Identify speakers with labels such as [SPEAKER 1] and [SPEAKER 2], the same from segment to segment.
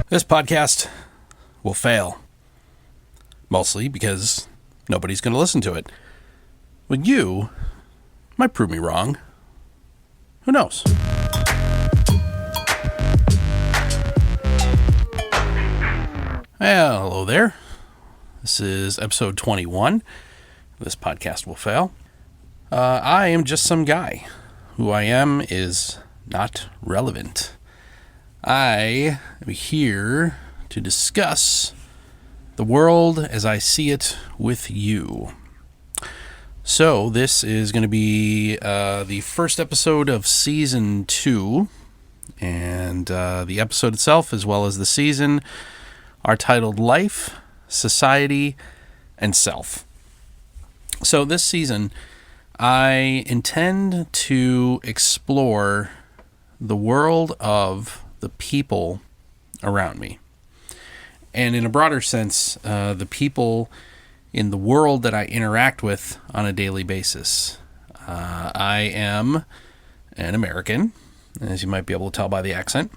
[SPEAKER 1] This podcast will fail. Mostly because nobody's going to listen to it. But you might prove me wrong. Who knows? Well, hello there. This is episode 21. This podcast will fail. I am just some guy. Who I am is not relevant. I am here to discuss the world as I see it with you. So this is going to be the first episode of season 2, and the episode itself, as well as the season, are titled Life, Society, and Self. So this season, I intend to explore the world of the people around me. And in a broader sense, the people in the world that I interact with on a daily basis. I am an American, as you might be able to tell by the accent.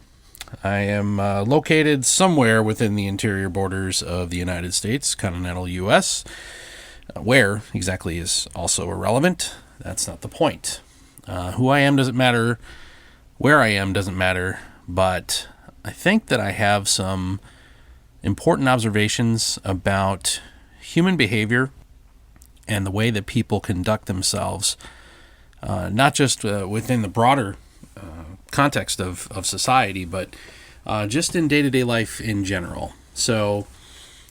[SPEAKER 1] I am located somewhere within the interior borders of the United States, continental U.S., where exactly is also irrelevant. That's not the point. Who I am doesn't matter. Where I am doesn't matter. But I think that I have some important observations about human behavior and the way that people conduct themselves, not just within the broader context of society, but just in day-to-day life in general. So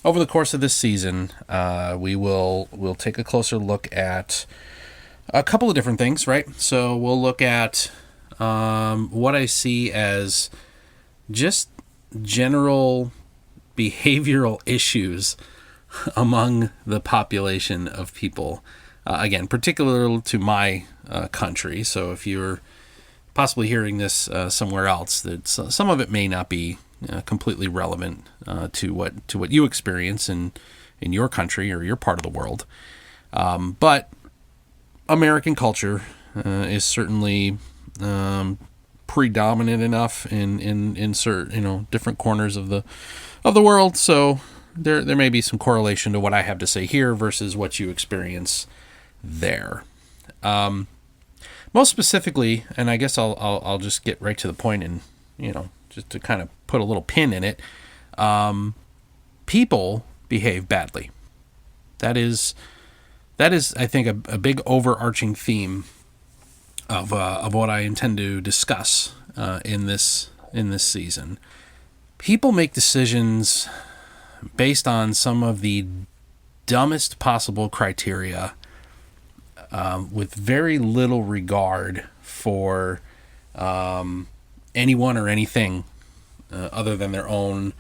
[SPEAKER 1] over the course of this season, we'll take a closer look at a couple of different things, right? So we'll look at what I see as just general behavioral issues among the population of people. Again, particular to my country. So if you're possibly hearing this somewhere else, that some of it may not be completely relevant to what you experience in your country or your part of the world. But American culture is certainly predominant enough in certain different corners of the world. So there may be some correlation to what I have to say here versus what you experience there. Most specifically, and I guess I'll just get right to the point and just to kind of put a little pin in it. People behave badly. That is I think a big overarching theme of what I intend to discuss in this season. People make decisions based on some of the dumbest possible criteria, with very little regard for anyone or anything other than their own,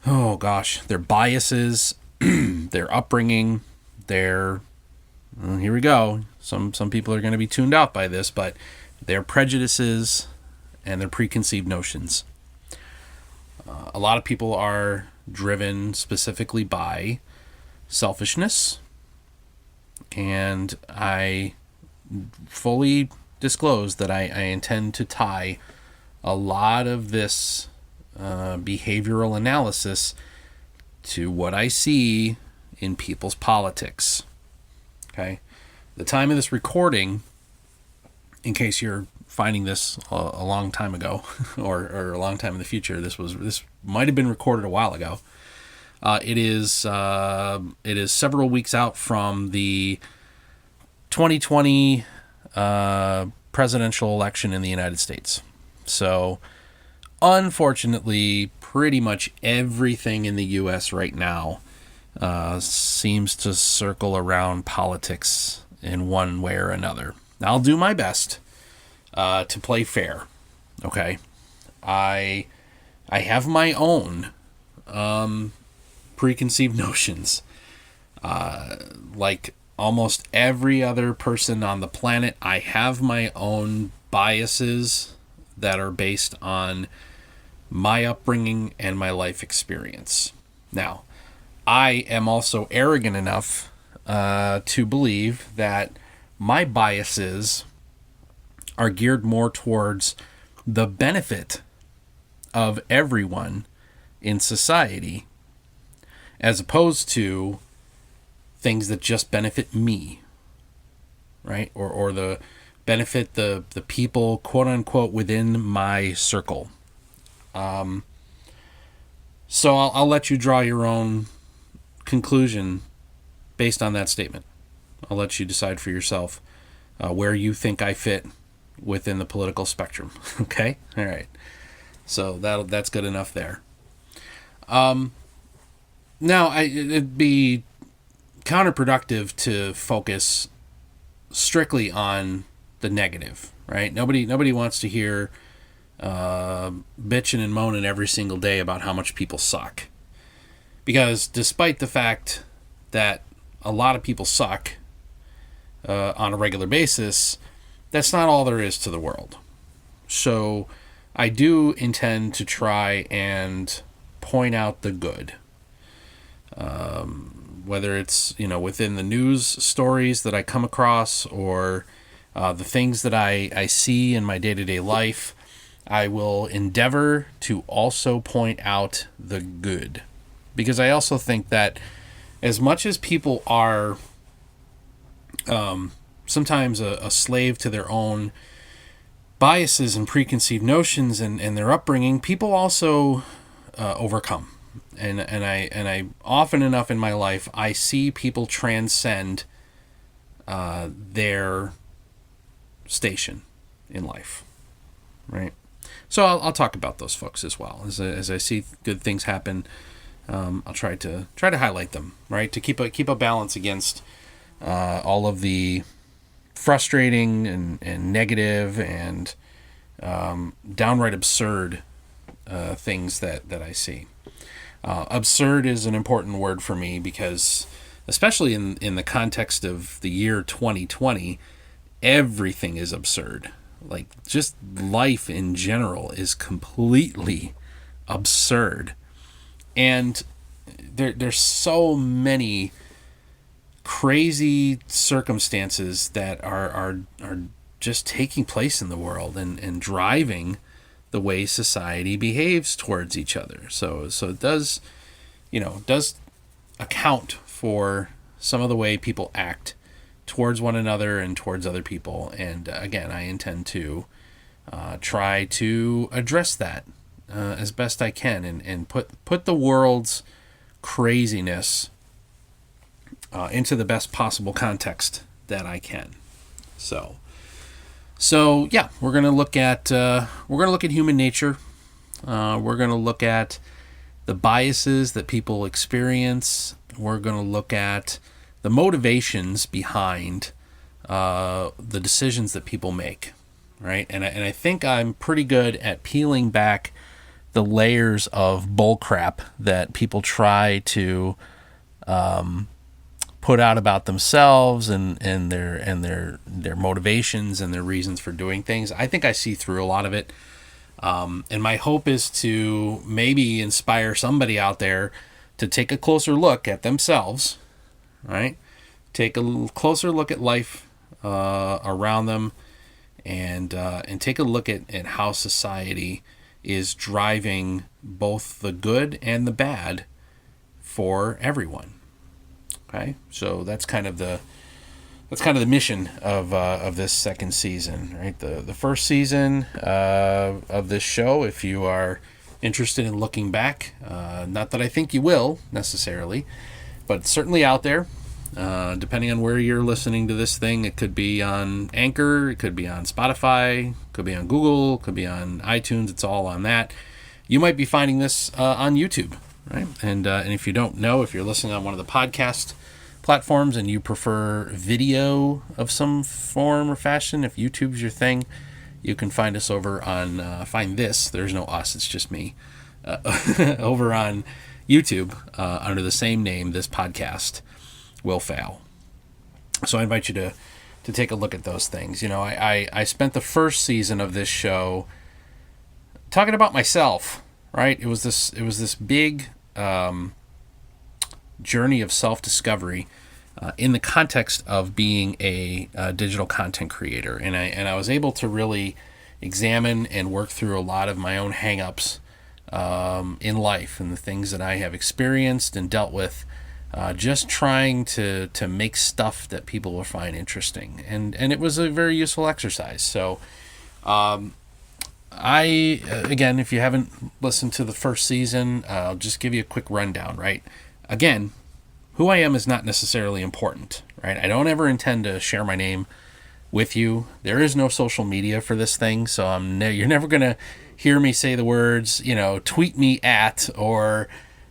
[SPEAKER 1] their biases, their upbringing, here we go. Some people are going to be tuned out by this, but their prejudices and their preconceived notions. A lot of people are driven specifically by selfishness, and I fully disclose that I intend to tie a lot of this behavioral analysis to what I see in people's politics. Okay? The time of this recording, in case you're finding this a long time ago or a long time in the future, this might have been recorded a while ago. It is several weeks out from the 2020 presidential election in the United States. So, unfortunately, pretty much everything in the U.S. right now seems to circle around politics in one way or another. I'll do my best to play fair. Okay, I have my own preconceived notions. Like almost every other person on the planet, I have my own biases that are based on my upbringing and my life experience. Now, I am also arrogant enough to believe that my biases are geared more towards the benefit of everyone in society, as opposed to things that just benefit me, right? Or the benefit the people, quote unquote, within my circle. So I'll let you draw your own conclusion based on that statement. I'll let you decide for yourself where you think I fit within the political spectrum. Okay? All right. So that's good enough there. Now, it'd be counterproductive to focus strictly on the negative, right? Nobody wants to hear bitching and moaning every single day about how much people suck. Because despite the fact that a lot of people suck on a regular basis, that's not all there is to the world. So I do intend to try and point out the good. Whether it's, within the news stories that I come across or the things that I see in my day-to-day life, I will endeavor to also point out the good. Because I also think that as much as people are sometimes a slave to their own biases and preconceived notions and their upbringing, people also overcome. And I often enough in my life, I see people transcend their station in life, right? So I'll talk about those folks as well as I see good things happen. I'll try to highlight them, right? To keep a balance against all of the frustrating and negative and downright absurd things that I see. Absurd is an important word for me because, especially in the context of the year 2020, everything is absurd. Like, just life in general is completely absurd. And there's so many crazy circumstances that are just taking place in the world and driving the way society behaves towards each other. So it does account for some of the way people act towards one another and towards other people. And again, I intend to try to address that as best I can and put the world's craziness into the best possible context that I can. So yeah, we're gonna look at human nature. We're gonna look at the biases that people experience. We're gonna look at the motivations behind the decisions that people make, right? And I think I'm pretty good at peeling back the layers of bullcrap that people try to put out about themselves and their motivations and their reasons for doing things. I think I see through a lot of it. And my hope is to maybe inspire somebody out there to take a closer look at themselves, right? Take a closer look at life around them and take a look at how society is driving both the good and the bad for everyone. Okay, so that's kind of the mission of this second season, right? The first season of this show, if you are interested in looking back, not that I think you will necessarily, but it's certainly out there. Depending on where you're listening to this thing, it could be on Anchor, it could be on Spotify, could be on Google, could be on iTunes. It's all on that. You might be finding this on YouTube, right? And if you don't know, if you're listening on one of the podcast platforms and you prefer video of some form or fashion, if YouTube's your thing, you can find us over on there's no us, it's just me, over on YouTube under the same name. This podcast will fail. So I invite you to take a look at those things. I spent the first season of this show talking about myself, right? It was this big journey of self-discovery in the context of being a digital content creator, and I was able to really examine and work through a lot of my own hang-ups in life and the things that I have experienced and dealt with, just trying to make stuff that people will find interesting. And it was a very useful exercise. So again, if you haven't listened to the first season, I'll just give you a quick rundown, right? Again, who I am is not necessarily important, right? I don't ever intend to share my name with you. There is no social media for this thing, so you're never going to hear me say the words, tweet me at, or,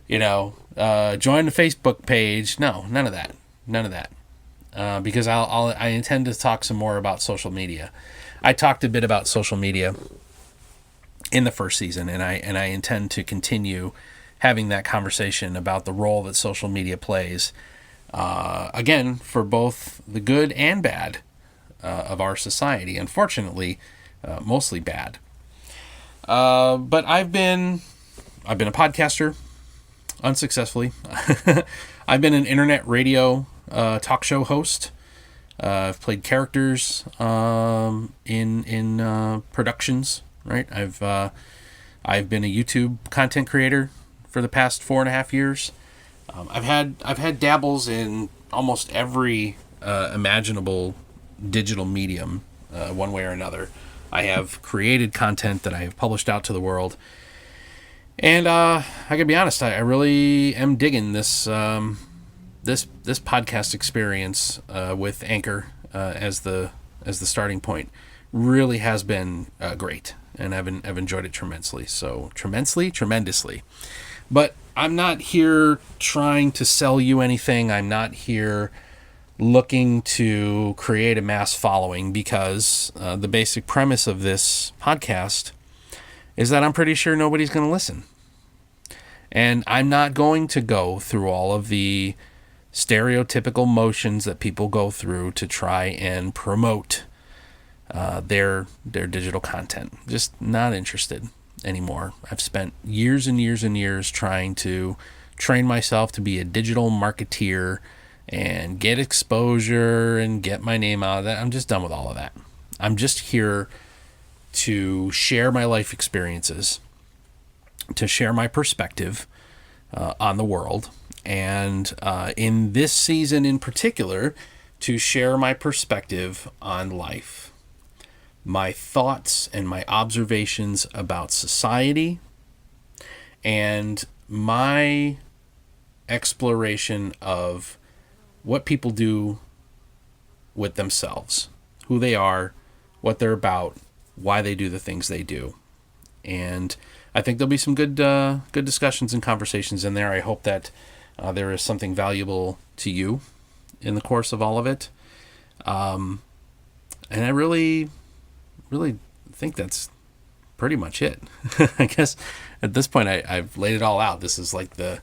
[SPEAKER 1] join the Facebook page. No, none of that. None of that. Because I intend to talk some more about social media. I talked a bit about social media in the first season, and I intend to continue having that conversation about the role that social media plays, again, for both the good and bad of our society. Unfortunately, mostly bad. But I've been a podcaster, unsuccessfully. I've been an internet radio talk show host. I've played characters in productions. Right, I've been a YouTube content creator for the past 4.5 years. I've had dabbles in almost every imaginable digital medium, one way or another. I have created content that I have published out to the world, and I gotta be honest, I really am digging this this podcast experience with Anchor as the starting point. Really has been great, and I've enjoyed it tremendously. Tremendously. But I'm not here trying to sell you anything. I'm not here looking to create a mass following, because the basic premise of this podcast is that I'm pretty sure nobody's going to listen. And I'm not going to go through all of the stereotypical motions that people go through to try and promote their digital content. Just not interested anymore. I've spent years and years and years trying to train myself to be a digital marketeer and get exposure and get my name out of that. I'm just done with all of that. I'm just here to share my life experiences, to share my perspective on the world, and in this season in particular, to share my perspective on life. My thoughts and my observations about society, and my exploration of what people do with themselves, who they are, what they're about, why they do the things they do. And I think there'll be some good discussions and conversations in there. I hope that there is something valuable to you in the course of all of it. And I really think that's pretty much it. I guess at this point I've laid it all out. This is like the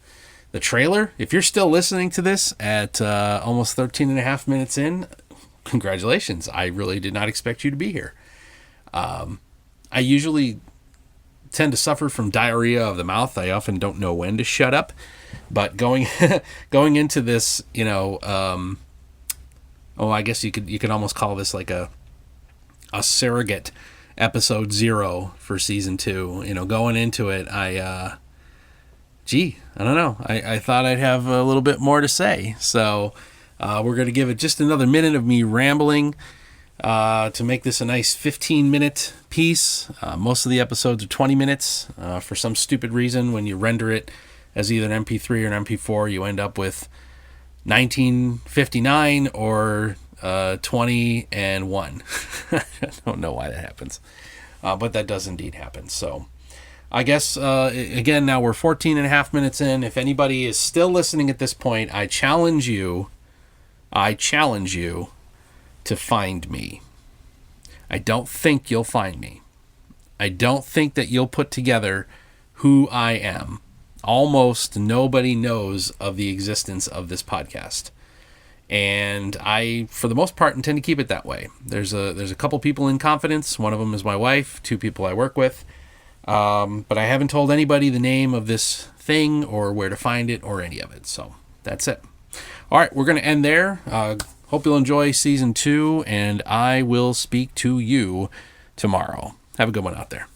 [SPEAKER 1] trailer. If you're still listening to this at almost 13 and a half minutes in, congratulations. I really did not expect you to be here. I usually tend to suffer from diarrhea of the mouth. I often don't know when to shut up, but going into this, I guess you could almost call this like a surrogate episode 0 for season 2. Going into it, I don't know. I thought I'd have a little bit more to say. So we're going to give it just another minute of me rambling to make this a nice 15-minute piece. Most of the episodes are 20 minutes. For some stupid reason, when you render it as either an MP3 or an MP4, you end up with 1959 or 20 and 1. I don't know why that happens. But that does indeed happen. So I guess, again, now we're 14 and a half minutes in. If anybody is still listening at this point, I challenge you to find me. I don't think you'll find me. I don't think that you'll put together who I am. Almost nobody knows of the existence of this podcast. And I, for the most part, intend to keep it that way. There's a couple people in confidence. One of them is my wife, 2 people I work with. But I haven't told anybody the name of this thing or where to find it or any of it. So that's it. All right, we're going to end there. Hope you'll enjoy season 2, and I will speak to you tomorrow. Have a good one out there.